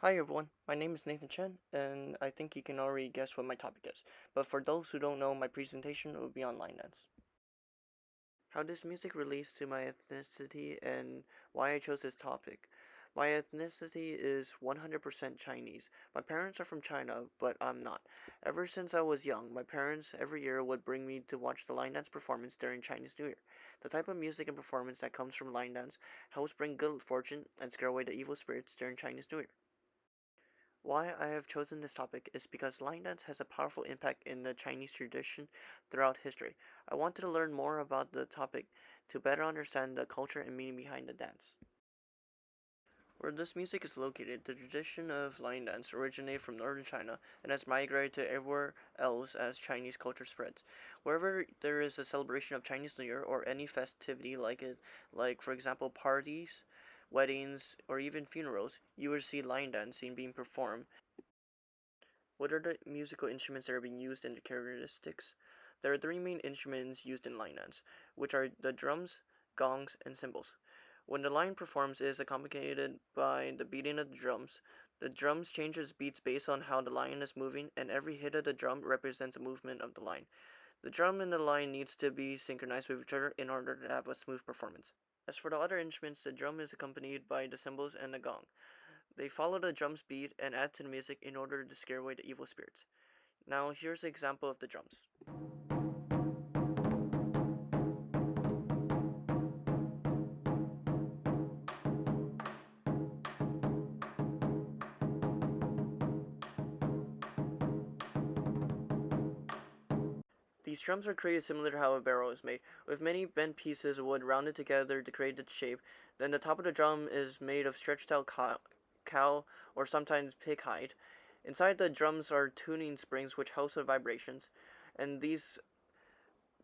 Hi everyone, my name is Nathan Chen, and I think you can already guess what my topic is. But for those who don't know, my presentation will be on line dance. How this music relates to my ethnicity and why I chose this topic. My ethnicity is 100% Chinese. My parents are from China, but I'm not. Ever since I was young, my parents every year would bring me to watch the line dance performance during Chinese New Year. The type of music and performance that comes from line dance helps bring good fortune and scare away the evil spirits during Chinese New Year. Why I have chosen this topic is because line dance has a powerful impact in the Chinese tradition throughout history. I wanted to learn more about the topic to better understand the culture and meaning behind the dance. Where this music is located, the tradition of line dance originated from northern China and has migrated to everywhere else as Chinese culture spreads. Wherever there is a celebration of Chinese New Year or any festivity like for example parties, weddings, or even funerals, you will see line dancing being performed. What are the musical instruments that are being used and the characteristics? There are three main instruments used in line dance, which are the drums, gongs, and cymbals. When the line performs, it is accompanied by the beating of the drums. The drums changes beats based on how the line is moving, and every hit of the drum represents a movement of the line. The drum and the line needs to be synchronized with each other in order to have a smooth performance. As for the other instruments, the drum is accompanied by the cymbals and the gong. They follow the drum's beat and add to the music in order to scare away the evil spirits. Now here's an example of the drums. These drums are created similar to how a barrel is made, with many bent pieces of wood rounded together to create its shape. Then the top of the drum is made of stretched out cow or sometimes pig hide. Inside the drums are tuning springs which host the vibrations, and these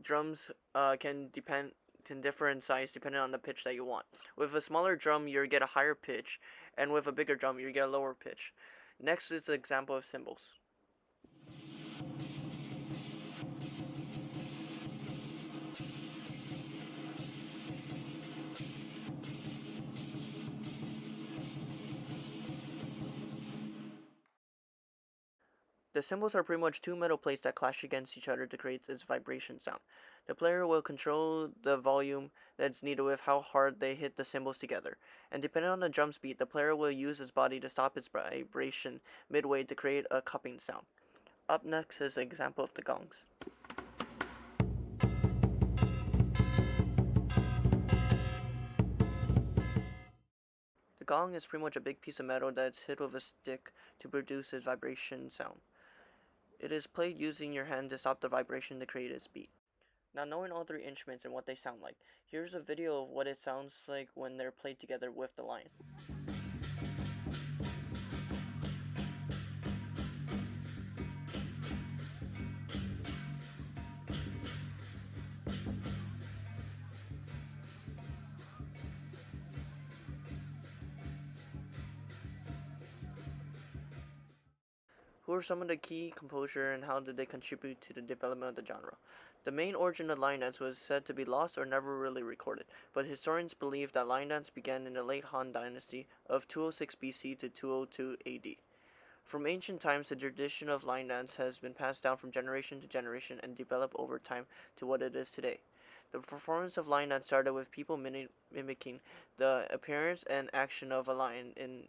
drums can differ in size depending on the pitch that you want. With a smaller drum, you get a higher pitch, and with a bigger drum, you get a lower pitch. Next is an example of cymbals. The cymbals are pretty much two metal plates that clash against each other to create this vibration sound. The player will control the volume that's needed with how hard they hit the cymbals together, and depending on the drum's beat, the player will use his body to stop its vibration midway to create a cupping sound. Up next is an example of the gongs. The gong is pretty much a big piece of metal that's hit with a stick to produce its vibration sound. It is played using your hand to stop the vibration to create its beat. Now, knowing all three instruments and what they sound like, here's a video of what it sounds like when they're played together with the line. Who are some of the key composers and how did they contribute to the development of the genre? The main origin of line dance was said to be lost or never really recorded, but historians believe that line dance began in the late Han Dynasty of 206 BC to 202 AD. From ancient times, the tradition of line dance has been passed down from generation to generation and developed over time to what it is today. The performance of line dance started with people mimicking the appearance and action of a lion in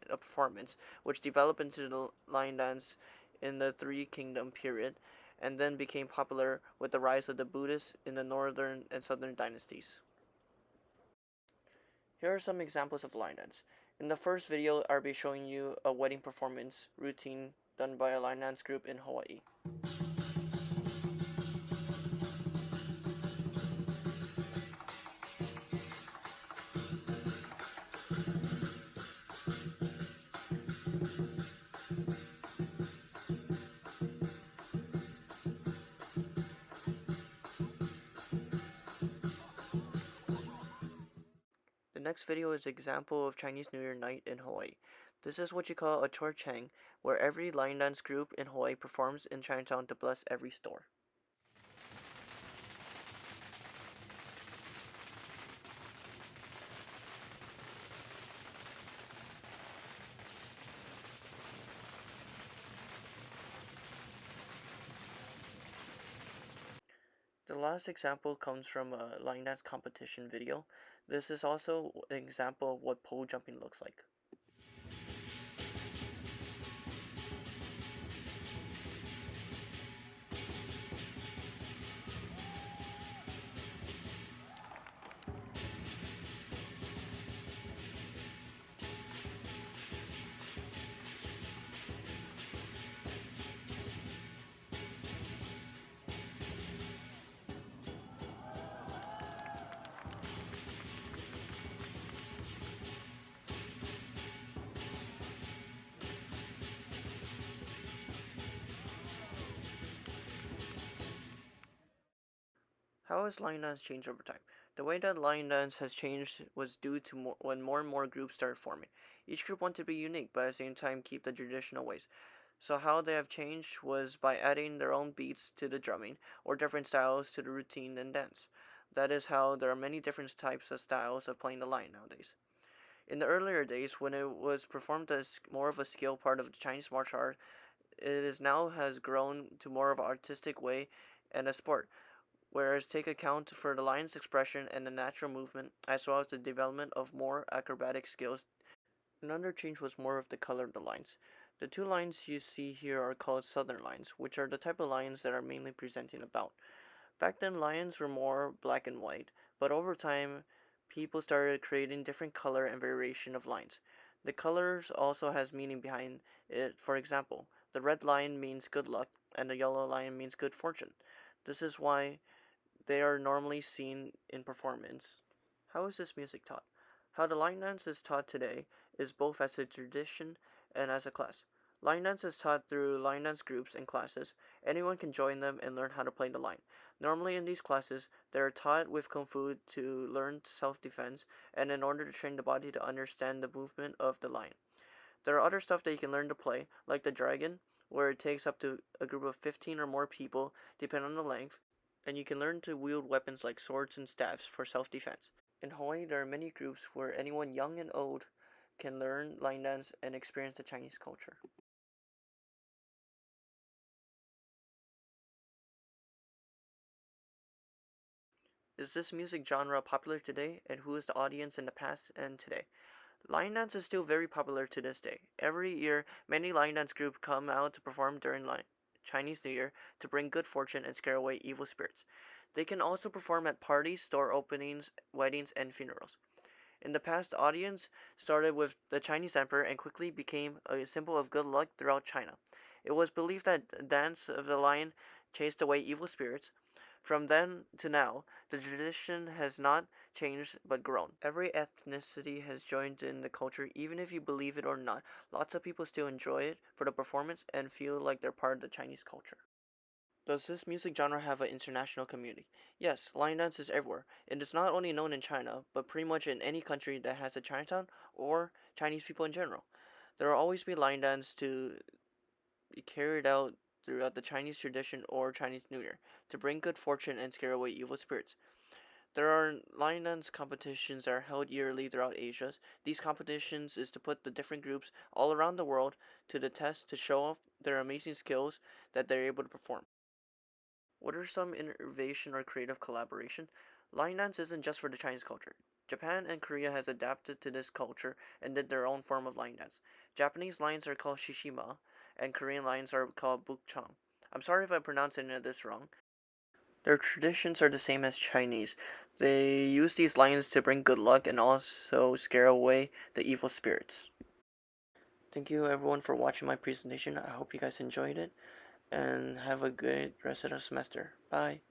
a performance, which developed into the line dance in the Three Kingdom period, and then became popular with the rise of the Buddhists in the northern and southern dynasties. Here are some examples of line dance. In the first video, I'll be showing you a wedding performance routine done by a line dance group in Hawaii. The next video is an example of Chinese New Year night in Hawaii. This is what you call a chorchang, where every line dance group in Hawaii performs in Chinatown to bless every store. The last example comes from a line dance competition video. This is also an example of what pole jumping looks like. How has line dance changed over time? The way that line dance has changed was due to when more and more groups started forming. Each group wanted to be unique, but at the same time keep the traditional ways. So how they have changed was by adding their own beats to the drumming or different styles to the routine and dance. That is how there are many different types of styles of playing the line nowadays. In the earlier days, when it was performed as more of a skill part of the Chinese martial art, it is now has grown to more of an artistic way and a sport, whereas take account for the lion's expression and the natural movement, as well as the development of more acrobatic skills. Another change was more of the color of the lines. The two lines you see here are called southern lines, which are the type of lines that are mainly presenting a bout. Back then, lions were more black and white, but over time, people started creating different color and variation of lines. The colors also has meaning behind it. For example, the red lion means good luck, and the yellow lion means good fortune. This is why they are normally seen in performance. How is this music taught? How the line dance is taught today is both as a tradition and as a class. Line dance is taught through line dance groups and classes. Anyone can join them and learn how to play the line. Normally in these classes, they are taught with Kung Fu to learn self-defense and in order to train the body to understand the movement of the line. There are other stuff that you can learn to play, like the dragon, where it takes up to a group of 15 or more people, depending on the length, and you can learn to wield weapons like swords and staves for self-defense. In Hawaii, there are many groups where anyone young and old can learn line dance and experience the Chinese culture. Is this music genre popular today, and who is the audience in the past and today? Line dance is still very popular to this day. Every year, many line dance groups come out to perform during Chinese New Year to bring good fortune and scare away evil spirits. They can also perform at parties, store openings, weddings, and funerals. In the past, the audience started with the Chinese emperor and quickly became a symbol of good luck throughout China. It was believed that the dance of the lion chased away evil spirits. From then to now, the tradition has not changed but grown. Every ethnicity has joined in the culture, even if you believe it or not. Lots of people still enjoy it for the performance and feel like they're part of the Chinese culture. Does this music genre have an international community? Yes, line dance is everywhere. It is not only known in China, but pretty much in any country that has a Chinatown or Chinese people in general. There will always be line dance to be carried out throughout the Chinese tradition or Chinese New Year to bring good fortune and scare away evil spirits. There are line dance competitions that are held yearly throughout Asia. These competitions is to put the different groups all around the world to the test to show off their amazing skills that they're able to perform. What are some innovation or creative collaboration? Line dance isn't just for the Chinese culture. Japan and Korea has adapted to this culture and did their own form of line dance. Japanese lines are called shishima, and Korean lines are called bukchang. I'm sorry if I pronounced any of this wrong. Their traditions are the same as Chinese. They use these lines to bring good luck and also scare away the evil spirits. Thank you everyone for watching my presentation. I hope you guys enjoyed it and have a good rest of the semester. Bye.